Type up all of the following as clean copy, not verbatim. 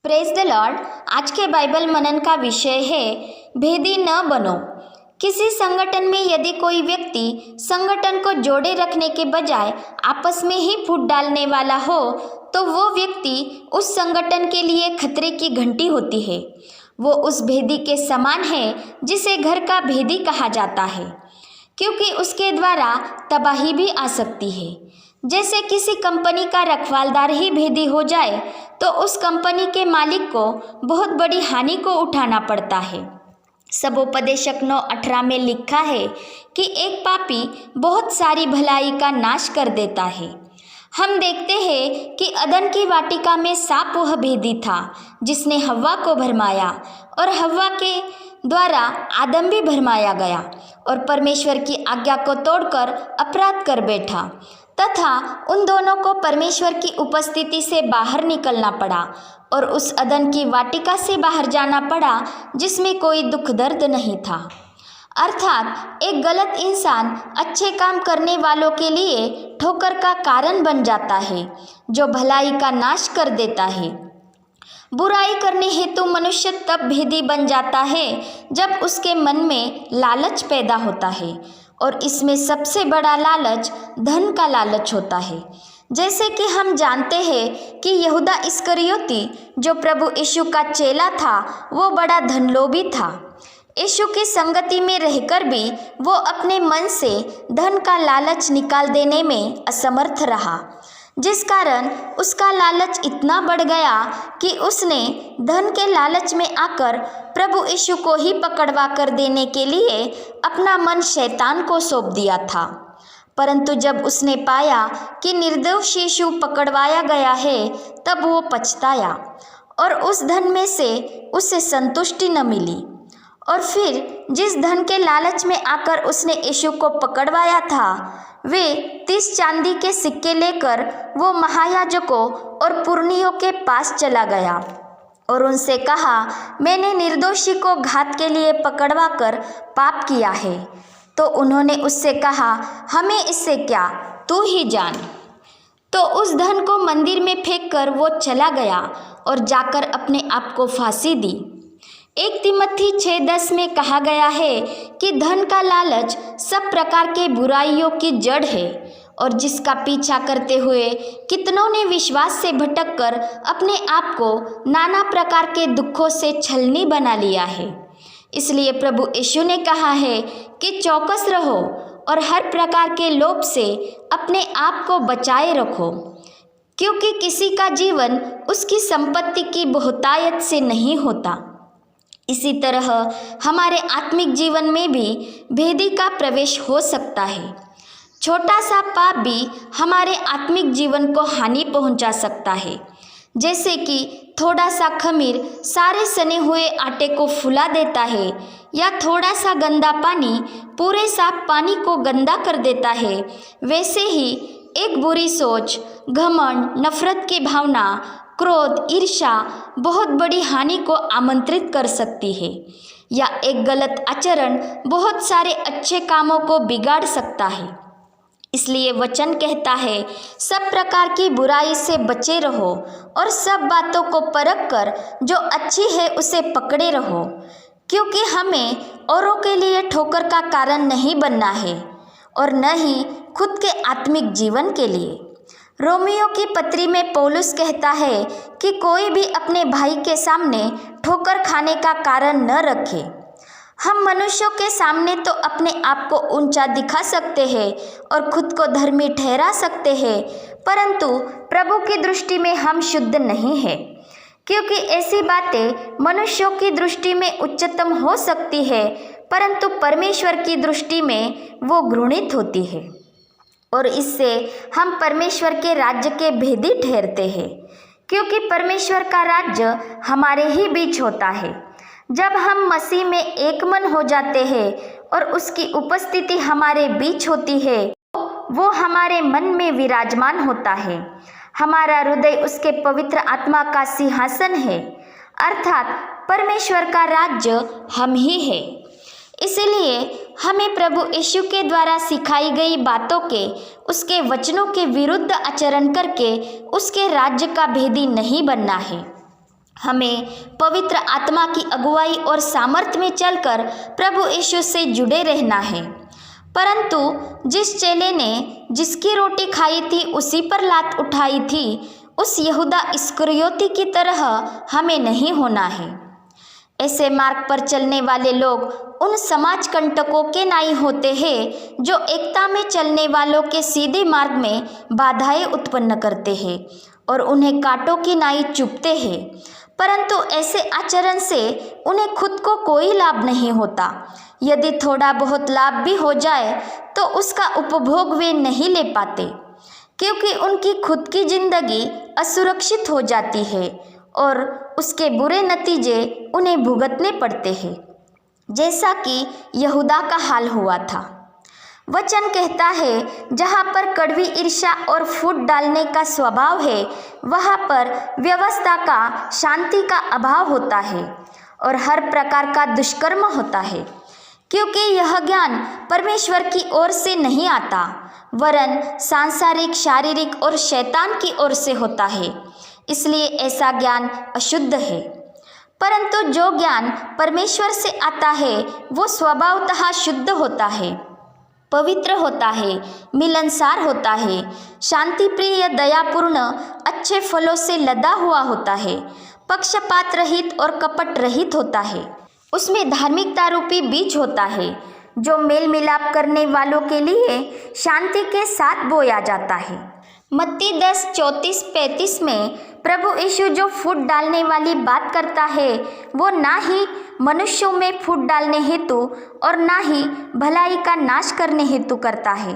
Praise the Lord. आज के Bible मनन का विषय है भेदी न बनो। किसी संगठन में यदि कोई व्यक्ति संगठन को जोड़े रखने के बजाय आपस में ही फूट डालने वाला हो तो वो व्यक्ति उस संगठन के लिए खतरे की घंटी होती है। वो उस भेदी के समान है जिसे घर का भेदी कहा जाता है, क्योंकि उसके द्वारा तबाही भी आ सकती है। जैसे किसी कंपनी का रखवालदार ही भेदी हो जाए तो उस कंपनी के मालिक को बहुत बड़ी हानि को उठाना पड़ता है। सबोपदेशक 9:18 में लिखा है कि एक पापी बहुत सारी भलाई का नाश कर देता है। हम देखते हैं कि अदन की वाटिका में सांप वह भेदी था जिसने हव्वा को भरमाया और हव्वा के द्वारा आदम भी भरमाया गया और परमेश्वर की आज्ञा को तोड़कर अपराध कर बैठा तथा उन दोनों को परमेश्वर की उपस्थिति से बाहर निकलना पड़ा और उस अदन की वाटिका से बाहर जाना पड़ा जिसमें कोई दुख दर्द नहीं था। अर्थात एक गलत इंसान अच्छे काम करने वालों के लिए ठोकर का कारण बन जाता है, जो भलाई का नाश कर देता है। बुराई करने हेतु मनुष्य तब भेदी बन जाता है जब उसके मन में लालच पैदा होता है, और इसमें सबसे बड़ा लालच धन का लालच होता है। जैसे कि हम जानते हैं कि यहूदा इस्करियोती जो प्रभु यीशु का चेला था वो बड़ा धनलोभी था। यीशु की संगति में रहकर भी वो अपने मन से धन का लालच निकाल देने में असमर्थ रहा, जिस कारण उसका लालच इतना बढ़ गया कि उसने धन के लालच में आकर प्रभु यीशु को ही पकड़वा कर देने के लिए अपना मन शैतान को सौंप दिया था। परंतु जब उसने पाया कि निर्दोष यीशु पकड़वाया गया है तब वो पछताया और उस धन में से उसे संतुष्टि न मिली। और फिर जिस धन के लालच में आकर उसने यीशु को पकड़वाया था वे 30 चांदी के सिक्के लेकर वो महायाजकों और पुरनियों के पास चला गया और उनसे कहा, मैंने निर्दोषी को घात के लिए पकड़वा कर पाप किया है। तो उन्होंने उससे कहा, हमें इससे क्या, तू ही जान। तो उस धन को मंदिर में फेंक कर वो चला गया और जाकर अपने आप को फांसी दी। 1 तिमोथी 6:10 में कहा गया है कि धन का लालच सब प्रकार के बुराइयों की जड़ है और जिसका पीछा करते हुए कितनों ने विश्वास से भटककर अपने आप को नाना प्रकार के दुखों से छलनी बना लिया है। इसलिए प्रभु यीशु ने कहा है कि चौकस रहो और हर प्रकार के लोभ से अपने आप को बचाए रखो, क्योंकि किसी का जीवन उसकी संपत्ति की बहुतायत से नहीं होता। इसी तरह हमारे आत्मिक जीवन में भी भेदी का प्रवेश हो सकता है। छोटा सा पाप भी हमारे आत्मिक जीवन को हानि पहुंचा सकता है। जैसे कि थोड़ा सा खमीर सारे सने हुए आटे को फुला देता है, या थोड़ा सा गंदा पानी पूरे साफ पानी को गंदा कर देता है, वैसे ही एक बुरी सोच, घमंड, नफरत की भावना, क्रोध, ईर्ष्या बहुत बड़ी हानि को आमंत्रित कर सकती है, या एक गलत आचरण बहुत सारे अच्छे कामों को बिगाड़ सकता है। इसलिए वचन कहता है, सब प्रकार की बुराई से बचे रहो और सब बातों को परख कर जो अच्छी है उसे पकड़े रहो, क्योंकि हमें औरों के लिए ठोकर का कारण नहीं बनना है और न ही खुद के आत्मिक जीवन के लिए। रोमियो की पत्री में पौलुस कहता है कि कोई भी अपने भाई के सामने ठोकर खाने का कारण न रखे। हम मनुष्यों के सामने तो अपने आप को ऊंचा दिखा सकते हैं और खुद को धर्मी ठहरा सकते हैं, परंतु प्रभु की दृष्टि में हम शुद्ध नहीं हैं, क्योंकि ऐसी बातें मनुष्यों की दृष्टि में उच्चतम हो सकती है परंतु परमेश्वर की दृष्टि में वो घृणित होती है, और इससे हम परमेश्वर के राज्य के भेदी ठहरते हैं, क्योंकि परमेश्वर का राज्य हमारे ही बीच होता है। जब हम मसीह में एक मन हो जाते हैं और उसकी उपस्थिति हमारे बीच होती है, वो हमारे मन में विराजमान होता है। हमारा हृदय उसके पवित्र आत्मा का सिंहासन है, अर्थात परमेश्वर का राज्य हम ही है। इसलिए हमें प्रभु यीशु के द्वारा सिखाई गई बातों के, उसके वचनों के विरुद्ध आचरण करके उसके राज्य का भेदी नहीं बनना है। हमें पवित्र आत्मा की अगुवाई और सामर्थ्य में चलकर प्रभु यीशु से जुड़े रहना है। परंतु जिस चेले ने जिसकी रोटी खाई थी उसी पर लात उठाई थी, उस यहूदा इस्करियोती की तरह हमें नहीं होना है। ऐसे मार्ग पर चलने वाले लोग उन समाज कंटकों के नाई होते हैं जो एकता में चलने वालों के सीधे मार्ग में बाधाएं उत्पन्न करते हैं और उन्हें कांटों की नाई चुभते हैं। परंतु ऐसे आचरण से उन्हें खुद को कोई लाभ नहीं होता। यदि थोड़ा बहुत लाभ भी हो जाए तो उसका उपभोग वे नहीं ले पाते, क्योंकि उनकी खुद की जिंदगी असुरक्षित हो जाती है और उसके बुरे नतीजे उन्हें भुगतने पड़ते हैं, जैसा कि यहूदा का हाल हुआ था। वचन कहता है, जहाँ पर कड़वी ईर्ष्या और फूट डालने का स्वभाव है, वहाँ पर व्यवस्था का, शांति का अभाव होता है और हर प्रकार का दुष्कर्म होता है, क्योंकि यह ज्ञान परमेश्वर की ओर से नहीं आता, वरन सांसारिक, शारीरिक और शैतान की ओर से होता है। इसलिए ऐसा ज्ञान अशुद्ध है। परंतु जो ज्ञान परमेश्वर से आता है वो स्वभावतः शुद्ध होता है, पवित्र होता है, मिलनसार होता है, शांति प्रिय, दयापूर्ण, अच्छे फलों से लदा हुआ होता है, पक्षपात रहित और कपट रहित होता है। उसमें धार्मिकता रूपी बीज होता है जो मेल मिलाप करने वालों के लिए शांति के साथ बोया जाता है। मत्ती 10:34-35 में प्रभु यीशु जो फूट डालने वाली बात करता है वो ना ही मनुष्यों में फूट डालने हेतु और ना ही भलाई का नाश करने हेतु करता है,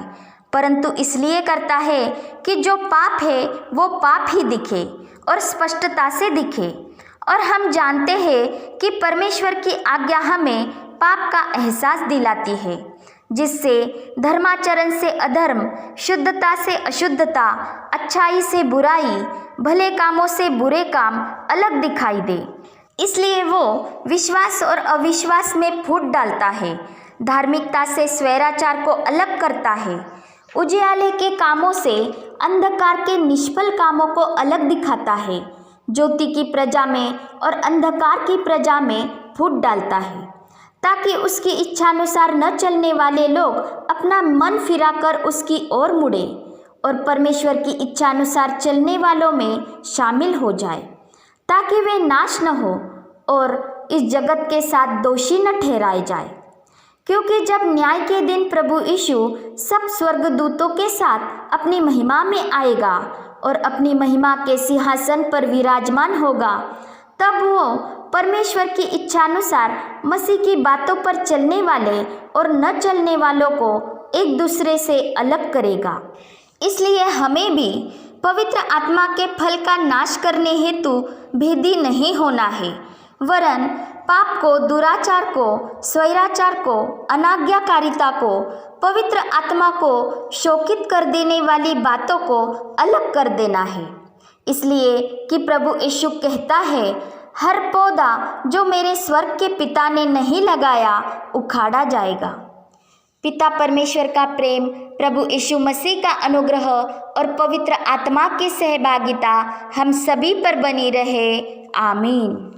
परंतु इसलिए करता है कि जो पाप है वो पाप ही दिखे और स्पष्टता से दिखे। और हम जानते हैं कि परमेश्वर की आज्ञा हमें पाप का एहसास दिलाती है, जिससे धर्माचरण से अधर्म, शुद्धता से अशुद्धता, अच्छाई से बुराई, भले कामों से बुरे काम अलग दिखाई दे। इसलिए वो विश्वास और अविश्वास में फूट डालता है, धार्मिकता से स्वैराचार को अलग करता है, उजियाले के कामों से अंधकार के निष्फल कामों को अलग दिखाता है, ज्योति की प्रजा में और अंधकार की प्रजा में फूट डालता है, ताकि उसकी इच्छानुसार न चलने वाले लोग अपना मन फिराकर उसकी ओर मुड़े और परमेश्वर की इच्छानुसार चलने वालों में शामिल हो जाए, ताकि वे नाश न हो और इस जगत के साथ दोषी न ठहराए जाए। क्योंकि जब न्याय के दिन प्रभु यीशु सब स्वर्गदूतों के साथ अपनी महिमा में आएगा और अपनी महिमा के सिंहासन पर विराजमान होगा, तब वो परमेश्वर की इच्छानुसार मसीह की बातों पर चलने वाले और न चलने वालों को एक दूसरे से अलग करेगा। इसलिए हमें भी पवित्र आत्मा के फल का नाश करने हेतु भेदी नहीं होना है, वरन पाप को, दुराचार को, स्वैराचार को, अनाज्ञाकारिता को, पवित्र आत्मा को शोकित कर देने वाली बातों को अलग कर देना है। इसलिए कि प्रभु यीशु कहता है, हर पौधा जो मेरे स्वर्ग के पिता ने नहीं लगाया उखाड़ा जाएगा। पिता परमेश्वर का प्रेम, प्रभु यीशु मसीह का अनुग्रह और पवित्र आत्मा की सहभागिता हम सभी पर बनी रहे। आमीन।